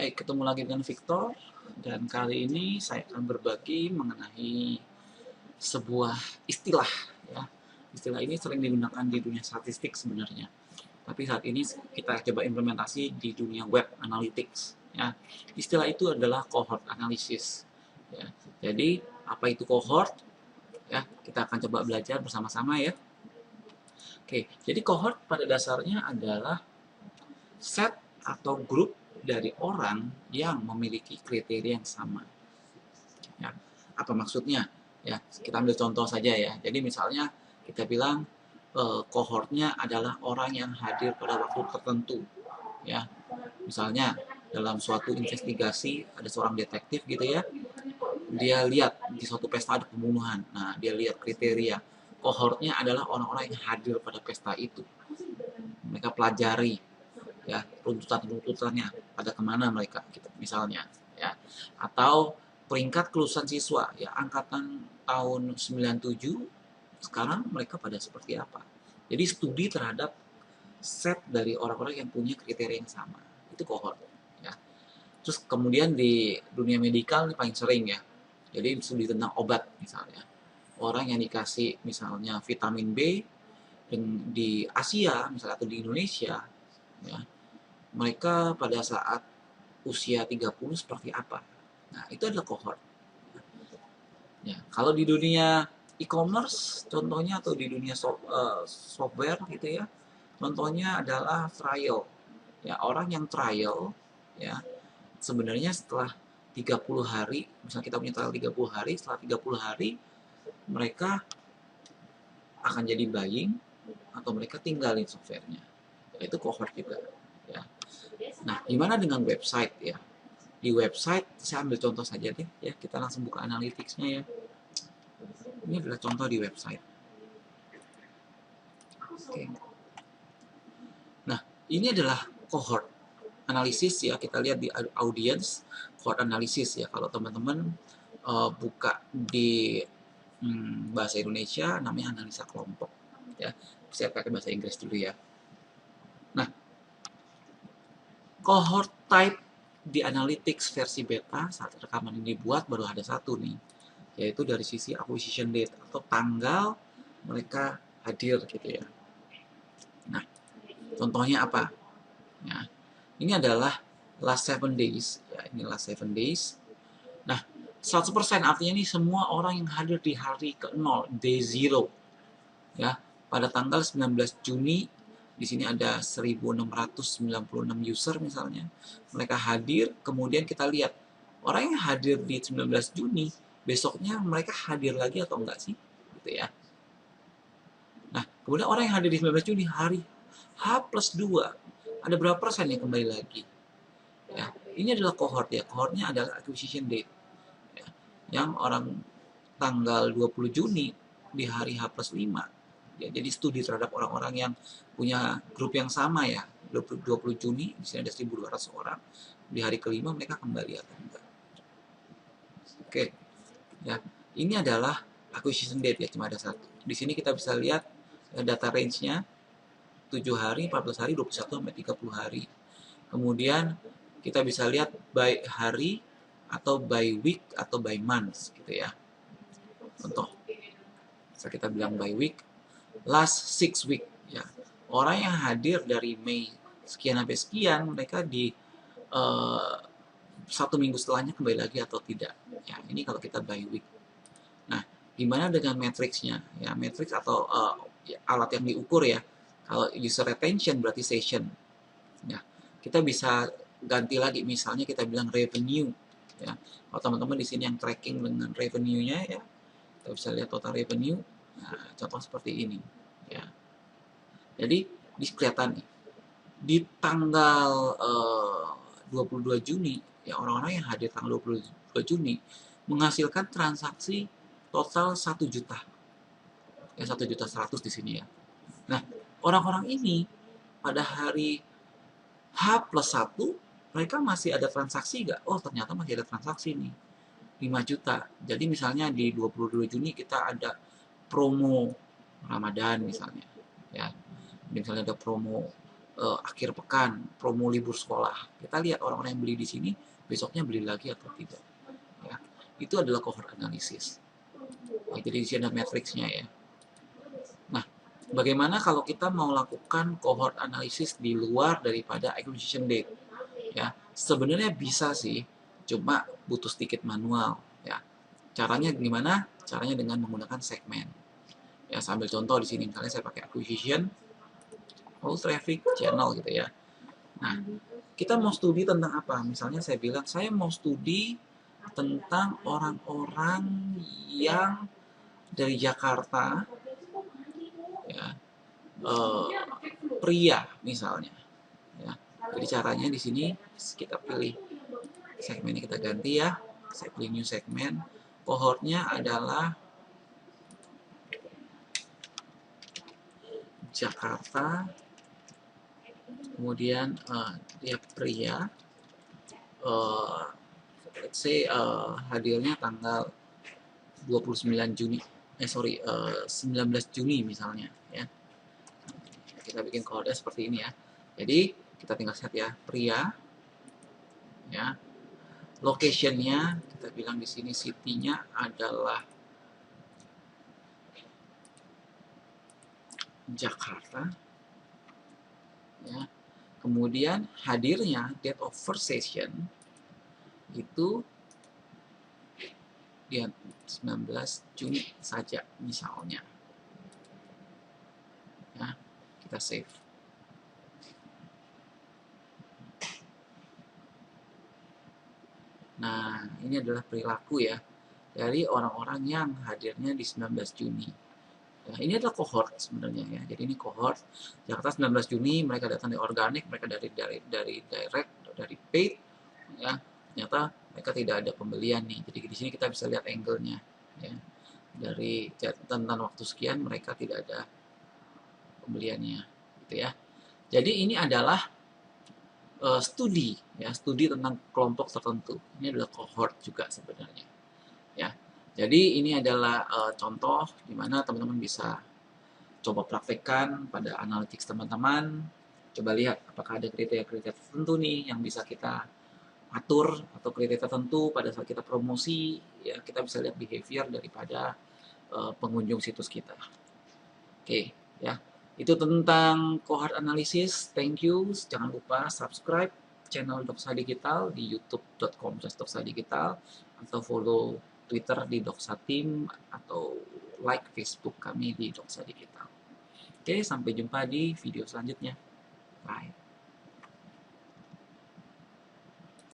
Baik, ketemu lagi dengan Victor dan kali ini saya akan berbagi mengenai sebuah istilah ya. Istilah ini sering digunakan di dunia statistik sebenarnya. Tapi saat ini kita coba implementasi di dunia web analytics ya. Istilah itu adalah cohort analysis ya. Jadi, apa itu cohort? Ya, kita akan coba belajar bersama-sama ya. Oke, jadi cohort pada dasarnya adalah set atau grup dari orang yang memiliki kriteria yang sama. Ya, apa maksudnya? Ya, kita ambil contoh saja ya. Jadi misalnya kita bilang kohortnya adalah orang yang hadir pada waktu tertentu. Ya, misalnya dalam suatu investigasi ada seorang detektif gitu ya, dia lihat di suatu pesta ada pembunuhan. Nah, dia lihat kriteria kohortnya adalah orang-orang yang hadir pada pesta itu. Mereka pelajari ya runtutan-runtutannya pada kemana mereka gitu misalnya ya, atau peringkat kelulusan siswa ya angkatan tahun 97 sekarang mereka pada seperti apa. Jadi studi terhadap set dari orang-orang yang punya kriteria yang sama itu cohort ya. Terus kemudian di dunia medikal ini paling sering ya, jadi studi tentang obat misalnya, orang yang dikasih misalnya vitamin B di Asia misalnya atau di Indonesia ya, mereka pada saat usia 30 seperti apa. Nah, itu adalah cohort. Ya, kalau di dunia e-commerce contohnya atau di dunia software gitu ya, contohnya adalah trial. Ya, orang yang trial ya sebenarnya setelah 30 hari, misalnya kita punya trial 30 hari, setelah 30 hari mereka akan jadi buying atau mereka tinggalin softwarenya. Ya, itu cohort juga ya. Nah, gimana dengan website ya? Di website, saya ambil contoh saja deh ya, kita langsung buka analytics-nya ya. Ini adalah contoh di website. Oke. Nah, ini adalah cohort analisis ya, kita lihat di audience cohort analisis ya. Kalau teman-teman buka di bahasa Indonesia namanya analisa kelompok ya. Saya pakai bahasa Inggris dulu ya. Nah, cohort type di analytics versi beta saat rekaman ini dibuat baru ada satu nih, yaitu dari sisi acquisition date atau tanggal mereka hadir gitu ya. Nah, contohnya apa? Ya, ini adalah last 7 days ya, ini last 7 days. Nah, 100% artinya ini semua orang yang hadir di hari ke-0, day 0 ya, pada tanggal 19 Juni. Di sini ada 1696 user misalnya. Mereka hadir, kemudian kita lihat orang yang hadir di 19 Juni, besoknya mereka hadir lagi atau enggak sih? Gitu ya. Nah, kemudian orang yang hadir di 19 Juni hari H+2, ada berapa persen yang kembali lagi? Ya, ini adalah cohort ya. Cohortnya adalah acquisition date. Ya, yang orang tanggal 20 Juni di hari H+5. Ya, jadi studi terhadap orang-orang yang punya grup yang sama ya. 20 Juni, di sini ada 1.200 orang. Di hari kelima mereka kembali atau enggak. Oke. Ya, ini adalah acquisition date ya, cuma ada satu. Di sini kita bisa lihat data range-nya 7 hari, 14 hari, 21 sampai 30 hari. Kemudian kita bisa lihat by hari atau by week atau by month gitu ya. Contoh, bisa kita bilang by week, last 6 week ya. Orang yang hadir dari Mei sekian sampai sekian, mereka di satu minggu setelahnya kembali lagi atau tidak. Ya, ini kalau kita by week. Nah, gimana dengan matriksnya? Ya, matriks atau alat yang diukur ya. Kalau user retention berarti session. Ya, kita bisa ganti lagi, misalnya kita bilang revenue. Ya, kalau teman-teman di sini yang tracking dengan revenue-nya ya, kita bisa lihat total revenue. Nah, contoh seperti ini. Ya, jadi di kelihatan nih di tanggal 22 Juni ya, orang-orang yang hadir tanggal 22 Juni menghasilkan transaksi total 1 juta ya, 1.100.000 di sini ya. Nah, orang-orang ini pada hari H+1 mereka masih ada transaksi nggak? Oh, ternyata masih ada transaksi nih, 5 juta. Jadi misalnya di 22 Juni kita ada promo Ramadan misalnya ya, misalnya ada promo akhir pekan, promo libur sekolah. Kita lihat orang-orang yang beli di sini besoknya beli lagi atau tidak. Ya, itu adalah cohort analysis. Ya, jadi di sini ada matriksnya ya. Nah, bagaimana kalau kita mau lakukan cohort analysis di luar daripada acquisition date? Ya, sebenarnya bisa sih, cuma butuh sedikit manual. Ya, caranya gimana? Caranya dengan menggunakan segmen. Ya, sambil contoh di sini misalnya saya pakai acquisition, all traffic, channel gitu ya. Nah, kita mau studi tentang apa? Misalnya saya bilang saya mau studi tentang orang-orang yang dari Jakarta, ya, eh, pria misalnya. Ya. Jadi caranya di sini kita pilih segmennya, kita ganti ya. Saya pilih new segmen. Cohortnya adalah Jakarta, kemudian dia pria, let's say hadirnya tanggal 29 Juni, 19 Juni misalnya ya. Kita bikin cohortnya seperti ini ya. Jadi kita tinggal set ya, pria ya. Locationnya kita bilang di sini city-nya adalah Jakarta ya. Kemudian hadirnya date of first session itu dia 19 Juni saja misalnya ya. Kita save. Nah, ini adalah perilaku ya dari orang-orang yang hadirnya di 19 Juni. Ya, ini adalah cohort sebenarnya ya. Jadi ini cohort Jakarta 19 Juni, mereka datang dari organik, mereka dari direct, dari paid ya. Ternyata mereka tidak ada pembelian nih. Jadi di sini kita bisa lihat angle-nya ya. Dari catatan waktu sekian mereka tidak ada pembeliannya gitu ya. Jadi ini adalah studi ya, studi tentang kelompok tertentu. Ini adalah cohort juga sebenarnya ya. Jadi ini adalah contoh di mana teman-teman bisa coba praktekkan pada analytics teman-teman. Coba lihat apakah ada kriteria-kriteria tertentu nih yang bisa kita atur, atau kriteria tertentu pada saat kita promosi ya, kita bisa lihat behavior daripada pengunjung situs kita. Oke ya, itu tentang cohort analysis. Thank you. Jangan lupa subscribe channel Doksa Digital di youtube.com/doksadigital, atau follow Twitter di Doksa Team, atau like Facebook kami di Doksa Digital. Oke, sampai jumpa di video selanjutnya. Bye.